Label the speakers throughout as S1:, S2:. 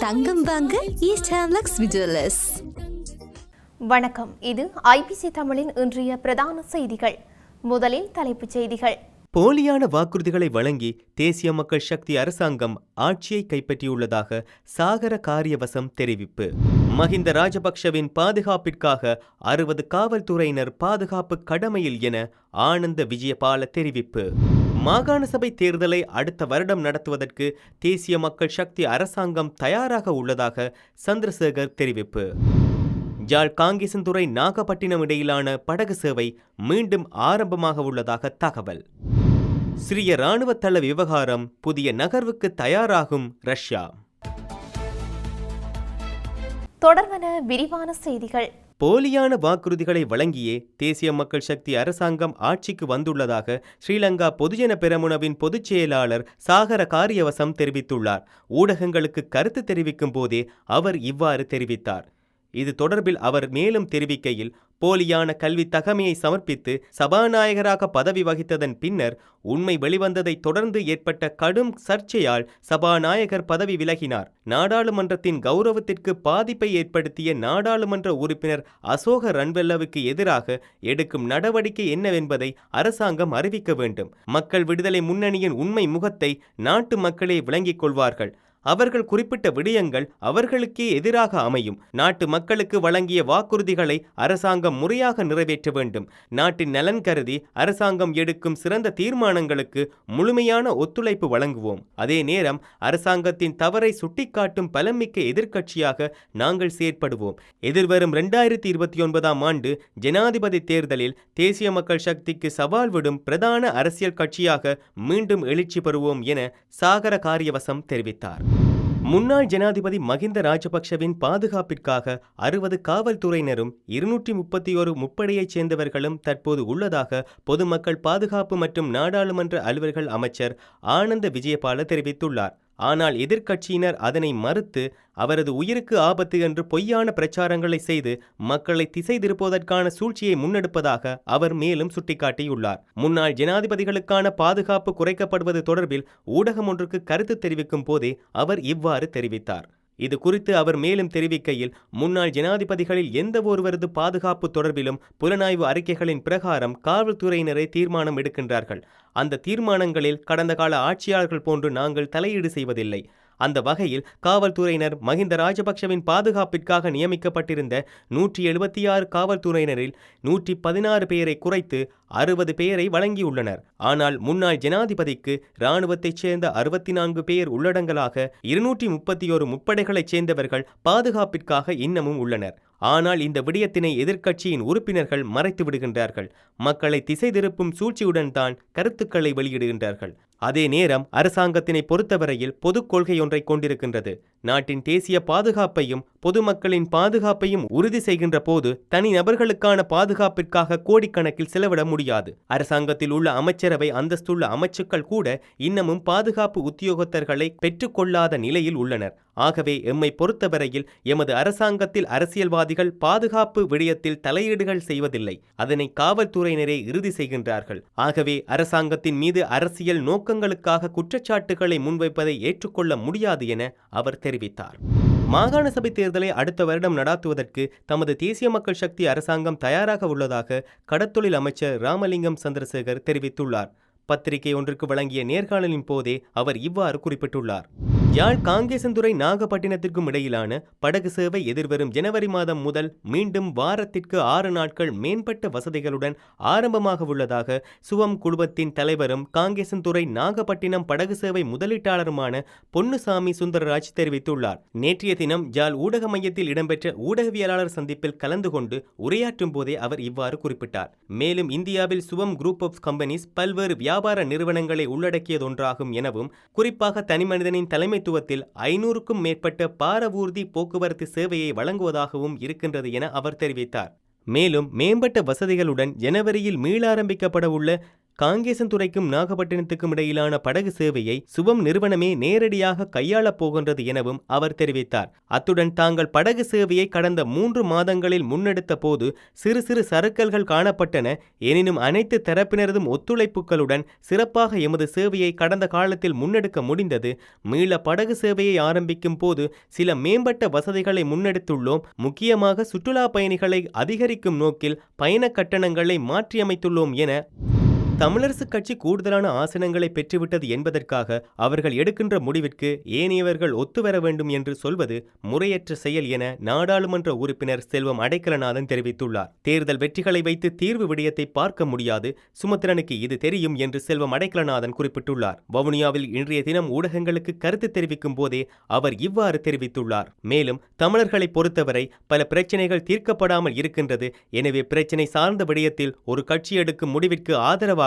S1: தங்கம் வாங்க east Lakshmi jewellers.
S2: வணக்கம். இது ஐபிசி தமிழின் இன்றைய பிரதான செய்திகள். முதலில் தலைப்புச் செய்திகள்.
S3: போலியான வாக்குறுதிகளை வழங்கி தேசிய மக்கள் சக்தி அரசாங்கம் ஆட்சியை கைப்பற்றியுள்ளதாக சாகர காரியவசம் தெரிவிப்பு. மஹிந்த ராஜபக்ஷவின் பாதுகாப்பிற்காக 60 காவல்துறையினர் பாதுகாப்பு கடமையில் என ஆனந்த விஜயபால தெரிவிப்பு. மாகாண சபை தேர்தலை அடுத்த வருடம் நடத்துவதற்கு தேசிய மக்கள் சக்தி அரசாங்கம் தயாராக உள்ளதாக சந்திரசேகர் தெரிவிப்பு. ஜாழ் காங்கேசன்துறை நாகப்பட்டினம் இடையிலான படகு சேவை மீண்டும் ஆரம்பமாக உள்ளதாக தகவல். சிறிய இராணுவ தள விவகாரம் புதிய நகர்வுக்கு தயாராகும் ரஷ்யா.
S2: தொடர்வன விரிவான செய்திகள்.
S3: போலியான வாக்குறுதிகளை வழங்கியே தேசிய மக்கள் சக்தி அரசாங்கம் ஆட்சிக்கு வந்துள்ளதாக ஸ்ரீலங்கா பொதுஜன பெரமுனவின் பொதுச் செயலாளர் சாகர காரியவசம் தெரிவித்துள்ளார். ஊடகங்களுக்கு கருத்து தெரிவிக்கும் போதே அவர் இவ்வாறு தெரிவித்தார். இது தொடர்பில் அவர் மேலும் தெரிவிக்கையில், போலியான கல்வி தகமையை சமர்ப்பித்து சபாநாயகராக பதவி வகித்ததன் பின்னர் உண்மை வெளிவந்ததை தொடர்ந்து ஏற்பட்ட கடும் சர்ச்சையால் சபாநாயகர் பதவி விலகினார். நாடாளுமன்றத்தின் கௌரவத்திற்கு பாதிப்பை ஏற்படுத்திய நாடாளுமன்ற உறுப்பினர் அசோக ரன்வெல்லவுக்கு எதிராக எடுக்கும் நடவடிக்கை என்னவென்பதை அரசாங்கம் அறிவிக்க வேண்டும். மக்கள் விடுதலை முன்னணியின் உண்மை முகத்தை நாட்டு மக்களே விளங்கிக் கொள்வார்கள். அவர்கள் குறிப்பிட்ட விடயங்கள் அவர்களுக்கே எதிராக அமையும். நாட்டு மக்களுக்கு வழங்கிய வாக்குறுதிகளை அரசாங்கம் முறையாக நிறைவேற்ற வேண்டும். நாட்டின் நலன் கருதி அரசாங்கம் எடுக்கும் சிறந்த தீர்மானங்களுக்கு முழுமையான ஒத்துழைப்பு வழங்குவோம். அதே நேரம் அரசாங்கத்தின் தவறை சுட்டிக்காட்டும் பலமிக்க எதிர்க்கட்சியாக நாங்கள் செயற்படுவோம். எதிர்வரும் 2029ஆம் ஆண்டு ஜனாதிபதி தேர்தலில் தேசிய மக்கள் சக்திக்கு சவால் விடும் பிரதான அரசியல் கட்சியாக மீண்டும் எழுச்சி பெறுவோம் என சாகர காரியவசம் தெரிவித்தார். முன்னாள் ஜனாதிபதி மஹிந்த ராஜபக்ஷவின் பாதுகாப்பிற்காக 60 காவல்துறையினரும் 231 முப்படையைச் சேர்ந்தவர்களும் தற்போது உள்ளதாக பொதுமக்கள் பாதுகாப்பு மற்றும் நாடாளுமன்ற அலுவல்கள் அமைச்சர் ஆனந்த விஜயபால தெரிவித்துள்ளார். ஆனால் எதிர்க்கட்சியினர் அதனை மறுத்து அவரது உயிருக்கு ஆபத்து என்று பொய்யான பிரச்சாரங்களை செய்து மக்களை திசை திருப்புவதற்கான சூழ்ச்சியை முன்னெடுப்பதாக அவர் மேலும் சுட்டிக்காட்டியுள்ளார். முன்னாள் ஜனாதிபதிகளுக்கான பாதுகாப்பு குறைக்கப்படுவது தொடர்பில் ஊடகம் ஒன்றுக்கு கருத்து தெரிவிக்கும் போதே அவர் இவ்வாறு தெரிவித்தார். இது குறித்து அவர் மேலும் தெரிவிக்கையில், முன்னாள் ஜனாதிபதிகளில் எந்த ஒருவரது பாதுகாப்பு தொடர்பிலும் புலனாய்வு அறிக்கைகளின் பிரகாரம் காவல்துறையினரை தீர்மானம் எடுக்கின்றார்கள். அந்த தீர்மானங்களில் கடந்த கால ஆட்சியாளர்கள் போன்று நாங்கள் தலையீடு செய்வதில்லை. அந்த வகையில் காவல்துறையினர் மஹிந்த ராஜபக்ஷவின் பாதுகாப்பிற்காக நியமிக்கப்பட்டிருந்த 176 காவல்துறையினரில் 116 பேரை குறைத்து 60 பேரை வழங்கியுள்ளனர். ஆனால் முன்னாள் ஜனாதிபதிக்கு இராணுவத்தைச் சேர்ந்த 64 பேர் உள்ளடங்கலாக 231 முப்படைகளைச் சேர்ந்தவர்கள் பாதுகாப்பிற்காக இன்னமும் உள்ளனர். ஆனால் இந்த விடயத்தினை எதிர்க்கட்சியின் உறுப்பினர்கள் மறைத்து விடுகின்றார்கள். மக்களை திசை திருப்பும் சூழ்ச்சியுடன் தான் கருத்துக்களை வெளியிடுகின்றார்கள். அதே நேரம் அரசாங்கத்தினை பொறுத்தவரையில் பொது கொள்கை ஒன்றை கொண்டிருக்கின்றது. நாட்டின் தேசிய பாதுகாப்பையும் பொதுமக்களின் பாதுகாப்பையும் உறுதி செய்கின்ற போது தனிநபர்களுக்கான பாதுகாப்பிற்காக கோடிக்கணக்கில் செலவிட முடியாது. அரசாங்கத்தில் உள்ள அமைச்சரவை அந்தஸ்துள்ள அமைச்சுக்கள் கூட இன்னமும் பாதுகாப்பு உத்தியோகத்தர்களை பெற்றுக்கொள்ளாத நிலையில் உள்ளனர். ஆகவே எம்மை பொறுத்தவரையில் எமது அரசாங்கத்தில் அரசியல்வாதிகள் பாதுகாப்பு விடயத்தில் தலையீடுகள் செய்வதில்லை. அதனை காவல்துறையினரே இறுதி செய்கின்றார்கள். ஆகவே அரசாங்கத்தின் மீது அரசியல் நோக்கங்களுக்காக குற்றச்சாட்டுகளை முன்வைப்பதை ஏற்றுக்கொள்ள முடியாது என அவர் தெரிவித்தார். மாகாண சபை தேர்தலை அடுத்த வருடம் நடாத்துவதற்கு தமது தேசிய மக்கள் சக்தி அரசாங்கம் தயாராக உள்ளதாக கடத்தொழில் அமைச்சர் ராமலிங்கம் சந்திரசேகர் தெரிவித்துள்ளார். பத்திரிகை ஒன்றுக்கு வழங்கிய நேர்காணலின் போதே அவர் இவ்வாறு குறிப்பிட்டுள்ளார். யாழ் காங்கேசன்துறை நாகப்பட்டினத்திற்கும் இடையிலான படகு சேவை எதிர்வரும் ஜனவரி மாதம் முதல் மீண்டும் வாரத்திற்கு 6 நாட்கள் மேம்பட்ட வசதிகளுடன் ஆரம்பமாக உள்ளதாக சுவம் குழுமத்தின் தலைவரும் காங்கேசன்துறை நாகப்பட்டினம் படகு சேவை முதலீட்டாளருமான பொன்னுசாமி சுந்தரராஜ் தெரிவித்துள்ளார். நேற்றைய தினம் யாழ் ஊடக மையத்தில் இடம்பெற்ற ஊடகவியலாளர் சந்திப்பில் கலந்து கொண்டு உரையாற்றும் போதே அவர் இவ்வாறு குறிப்பிட்டார். மேலும் இந்தியாவில் சுவம் குரூப் ஆஃப் கம்பெனிஸ் பல்வேறு வியாபார நிறுவனங்களை உள்ளடக்கியதொன்றாகும் எனவும், குறிப்பாக தனிமனிதனின் தலைமை 500க்கும் மேற்பட்ட பாரவூர்தி போக்குவரத்து சேவையை வழங்குவதாகவும் இருக்கின்றது என அவர் தெரிவித்தார். மேலும் மேம்பட்ட வசதிகளுடன் ஜனவரியில் மீளாரம்பிக்கப்பட உள்ள காங்கேசன்துறைக்கும் நாகப்பட்டினத்துக்கும் இடையிலான படகு சேவையை சுபம் நிறுவனமே நேரடியாக கையாளப் போகின்றது எனவும் அவர் தெரிவித்தார். அத்துடன் தாங்கள் படகு சேவையை கடந்த 3 மாதங்களில் முன்னெடுத்த போது சிறு சிறு சறுக்கல்கள் காணப்பட்டன. எனினும் அனைத்து தரப்பினரதும் ஒத்துழைப்புகளுடன் சிறப்பாக எமது சேவையை கடந்த காலத்தில் முன்னெடுக்க முடிந்தது. மீள படகு சேவையை ஆரம்பிக்கும் போது சில மேம்பட்ட வசதிகளை முன்னெடுத்துள்ளோம். முக்கியமாக சுற்றுலா பயணிகளை அதிகரிக்கும் நோக்கில் பயண கட்டணங்களை மாற்றியமைத்துள்ளோம் என தமிழரசுக் கட்சி கூடுதலான ஆசனங்களை பெற்றுவிட்டது என்பதற்காக அவர்கள் எடுக்கின்ற முடிவிற்கு ஏனையவர்கள் ஒத்துவர வேண்டும் என்று சொல்வது முறையற்ற செயல் என நாடாளுமன்ற உறுப்பினர் செல்வம் அடைக்கலநாதன் தெரிவித்துள்ளார். தேர்தல் வெற்றிகளை வைத்து தீர்வு விடயத்தை பார்க்க முடியாது, சுமத்திரனுக்கு இது தெரியும் என்று செல்வம் அடைக்கலநாதன் குறிப்பிட்டுள்ளார். வவுனியாவில் இன்றைய தினம் ஊடகங்களுக்கு கருத்து தெரிவிக்கும் போதே அவர் இவ்வாறு தெரிவித்துள்ளார். மேலும் தமிழர்களை பொறுத்தவரை பல பிரச்சினைகள் தீர்க்கப்படாமல் இருக்கின்றது. எனவே பிரச்சினை சார்ந்த விடயத்தில் ஒரு கட்சி எடுக்கும் முடிவிற்கு ஆதரவாக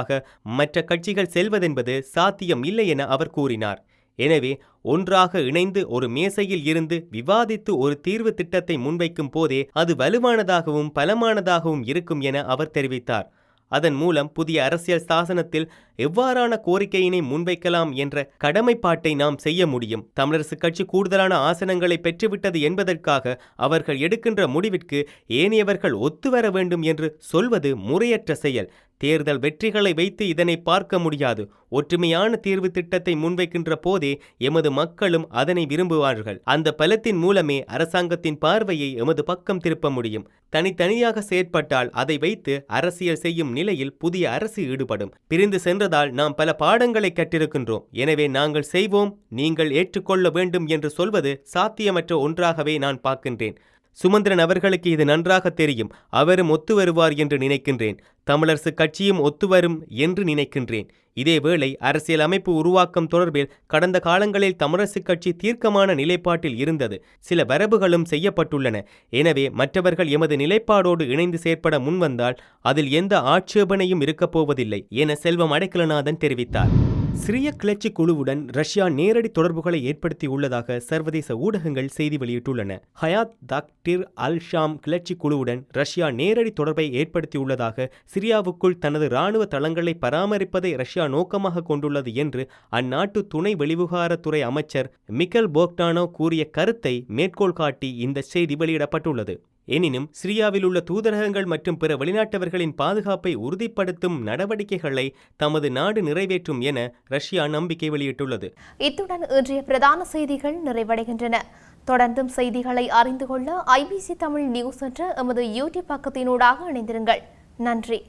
S3: மற்ற கட்சிகள் செல்வதென்பது சாத்தியம் இல்லை என அவர் கூறினார். எனவே ஒன்றாக இணைந்து ஒரு மேசையில் இருந்து விவாதித்து ஒரு தீர்வு திட்டத்தை முன்வைக்கும் போதே அது வலுவானதாகவும் பலமானதாகவும் இருக்கும் என அவர் தெரிவித்தார். அதன் மூலம் புதிய அரசியல் சாசனத்தில் எவ்வாறான கோரிக்கையினை முன்வைக்கலாம் என்ற கடமைப்பாட்டை நாம் செய்ய முடியும். தமிழரசுக் கட்சி கூடுதலான ஆசனங்களை பெற்றுவிட்டது என்பதற்காக அவர்கள் எடுக்கின்ற முடிவிற்கு ஏனையவர்கள் ஒத்துவர வேண்டும் என்று சொல்வது முறையற்ற செயல். தேர்தல் வெற்றிகளை வைத்து இதனை பார்க்க முடியாது. ஒற்றுமையான தீர்வு திட்டத்தை முன்வைக்கின்ற போதே எமது மக்களும் அதனை விரும்புவார்கள். அந்த பலத்தின் மூலமே அரசாங்கத்தின் பார்வையை எமது பக்கம் திருப்ப முடியும். தனித்தனியாக செயற்பட்டால் அதை வைத்து அரசியல் செய்யும் நிலையில் புதிய அரசு ஈடுபடும். பிரிந்து சென்றதால் நாம் பல பாடங்களை கற்றிருக்கின்றோம். எனவே நாங்கள் செய்வோம், நீங்கள் ஏற்றுக்கொள்ள வேண்டும் என்று சொல்வது சாத்தியமற்ற ஒன்றாகவே நான் பார்க்கின்றேன். சுமந்திரன் அவர்களுக்கு இது நன்றாக தெரியும். அவரும் ஒத்து வருவார் என்று நினைக்கின்றேன். தமிழரசு கட்சியும் ஒத்துவரும் என்று நினைக்கின்றேன். இதேவேளை அரசியல் அமைப்பு உருவாக்கம் தொடர்பில் கடந்த காலங்களில் தமிழரசு கட்சி தீர்க்கமான நிலைப்பாட்டில் இருந்தது. சில வரவுகளும் செய்யப்பட்டுள்ளன. எனவே மற்றவர்கள் எமது நிலைப்பாடோடு இணைந்து செயற்பட முன்வந்தால் அதில் எந்த ஆட்சேபனையும் இருக்கப் போவதில்லை என செல்வம் அடைக்கலநாதன் தெரிவித்தார். சிரிய கிளர்ச்சி குழுவுடன் ரஷ்யா நேரடி தொடர்புகளை ஏற்படுத்தியுள்ளதாக சர்வதேச ஊடகங்கள் செய்தி வெளியிட்டுள்ளன. ஹயாத் தாக்டிர் அல் ஷாம் கிளர்ச்சி குழுவுடன் ரஷ்யா நேரடி தொடர்பை ஏற்படுத்தியுள்ளதாக சிரியாவுக்குள் தனது இராணுவ தளங்களை பராமரிப்பதை ரஷ்யா நோக்கமாக கொண்டுள்ளது என்று அந்நாட்டு துணை வெளிவிவகாரத்துறை அமைச்சர் மிக்கல் போக்டானோ கூறிய கருத்தை மேற்கோள் காட்டி இந்த செய்தி வெளியிடப்பட்டுள்ளது. எனினும் சிரியாவில் உள்ள தூதரகங்கள் மற்றும் பிற வெளிநாட்டவர்களின் பாதுகாப்பை உறுதிப்படுத்தும் நடவடிக்கைகளை தமது நாடு நிறைவேற்றும் என ரஷ்யா நம்பிக்கை வெளியிட்டுள்ளது.
S2: இத்துடன் இன்றைய பிரதான செய்திகள் நிறைவடைகின்றன. தொடர்ந்தும் செய்திகளை அறிந்து கொள்ள IBC தமிழ் நியூஸ் என்ற எமது யூடியூப் பக்கத்தினூடாக இணைந்திருங்கள். நன்றி.